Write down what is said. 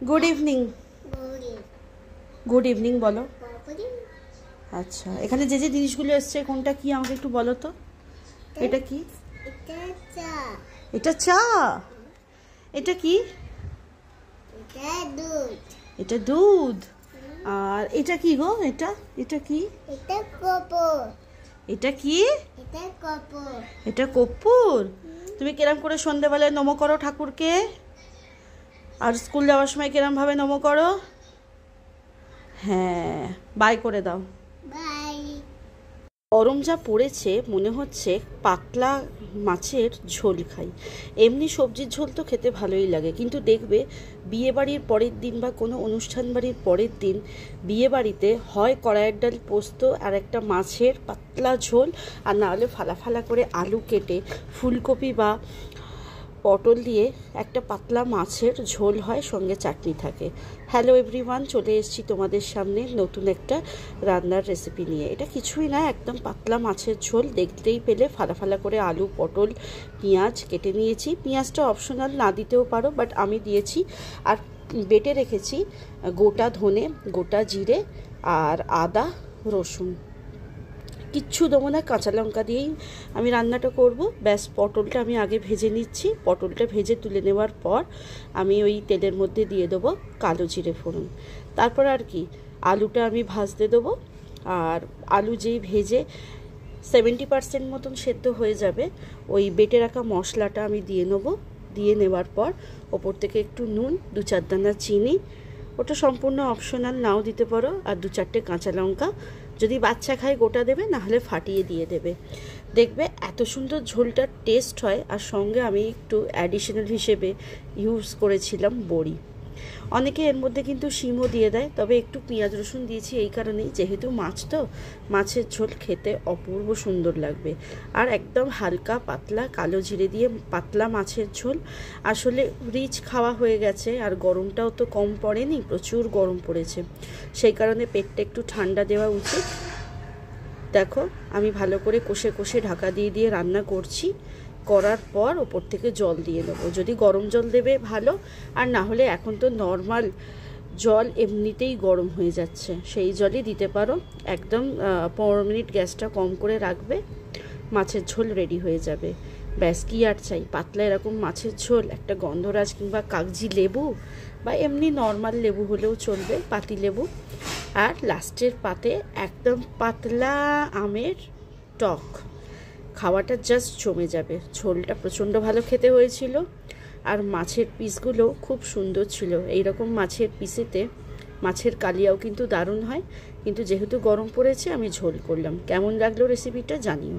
Good evening. Good evening বলো। আচ্ছা, এখানে যে যে জিনিসগুলো এসছে কোনটা কি আমাকে একটু বলো তো। এটা কি? এটা চা। এটা কি? এটা দুধ। আর এটা কি গো? এটা এটা কি? এটা কি? এটা কর্পূর। তুমি কেরম করে সন্ধ্যেবেলায় নমো করো ঠাকুরকে, আর স্কুল যাওয়ার সময় কেরম ভাবে নমো করো? হ্যাঁ, বাই করে দাও। গরম যা পড়েছে মনে হচ্ছে পাতলা মাছের ঝোল খাই। এমনি সবজির ঝোল তো খেতে ভালোই লাগে, কিন্তু দেখবে বিয়েবাড়ির পরের দিন বা কোনো অনুষ্ঠান বাড়ির পরের দিন বিয়েবাড়িতে হয় কড়াইয়ের ডাল পোস্ত আর একটা মাছের পাতলা ঝোল, আর না হলে ফালা ফালা করে আলু কেটে ফুলকপি বা পটল দিয়ে একটা পাতলা মাছের ঝোল হয়, সঙ্গে চাটনি থাকে। হ্যালো এভরিওয়ান, চলে এসেছি তোমাদের সামনে নতুন একটা রান্নার রেসিপি নিয়ে। এটা কিছুই না, একদম পাতলা মাছের ঝোল। দেখতেই পেলে ফালা ফালা করে আলু পটল পেঁয়াজ কেটে নিয়েছি। পেঁয়াজটা অপশনাল, না দিতেও পারো, বাট আমি দিয়েছি। আর বেটে রেখেছি গোটা ধনে, গোটা জিরে আর আদা রসুন। কিচ্ছু দেবো না, কাঁচা লঙ্কা দিয়েই আমি রান্নাটা করব। ব্যাস, পটলটা আমি আগে ভেজে নিচ্ছি। পটলটা ভেজে তুলে নেওয়ার পর আমি ওই তেলের মধ্যে দিয়ে দেবো কালো জিরে ফোড়ন। তারপর আর কি, আলুটা আমি ভাজতে দেবো। আর আলু যেই ভেজে 70% মতন সেদ্ধ হয়ে যাবে, ওই বেটে রাখা মশলাটা আমি দিয়ে নেবো। দিয়ে নেওয়ার পর ওপর থেকে একটু নুন, 2-4 দানা চিনি, ওটা সম্পূর্ণ অপশনাল, নাও দিতে পারো, আর 2-4টে কাঁচা লঙ্কা। যদি বাচ্চা খায় গোটা দেবে, না হলে ফাটিয়ে দিয়ে দেবে। দেখবে এত সুন্দর ঝোলটার টেস্ট হয়। আর সঙ্গে আমি একটু অ্যাডিশনাল হিসেবে ইউজ করেছিলাম বড়ি। অনেকে এর মধ্যে কিন্তু শিমও দিয়ে দেয়, তবে একটু পেঁয়াজ রসুন দিয়েছি এই কারণেই, যেহেতু মাছ তো, মাছের ঝোল খেতে অপূর্ব সুন্দর লাগবে। আর একদম হালকা পাতলা কালো জিরে দিয়ে পাতলা মাছের ঝোল। আসলে রিচ খাওয়া হয়ে গেছে, আর গরমটাও তো কম পড়েনি, প্রচুর গরম পড়েছে, সেই কারণে পেটটা একটু ঠান্ডা দেওয়া উচিত। দেখো আমি ভালো করে কষে কষে ঢাকা দিয়ে দিয়ে রান্না করছি। করার পর ওপর থেকে জল দিয়ে দেবো। যদি গরম জল দেবে ভালো, আর না হলে এখন তো নর্মাল জল এমনিতেই গরম হয়ে যাচ্ছে, সেই জলই দিতে পারো। একদম 15 মিনিট গ্যাসটা কম করে রাখবে, মাছের ঝোল রেডি হয়ে যাবে। ব্যাস, কি আর চাই? পাতলা এরকম মাছের ঝোল, একটা গন্ধরাজ কিংবা কাগজি লেবু বা এমনি নর্মাল লেবু হলেও চলবে, পাতি লেবু, আর লাস্টের পাতে একদম পাতলা আমের টক। খাওয়াটা জাস্ট জমে যাবে। ঝোলটা প্রচণ্ড ভালো খেতে হয়েছিল, আর মাছের পিসগুলো খুব সুন্দর ছিল। এইরকম মাছের পিসেতে মাছের কালিয়াও কিন্তু দারুণ হয়, কিন্তু যেহেতু গরম পড়েছে আমি ঝোল করলাম। কেমন লাগলো রেসিপিটা জানিও।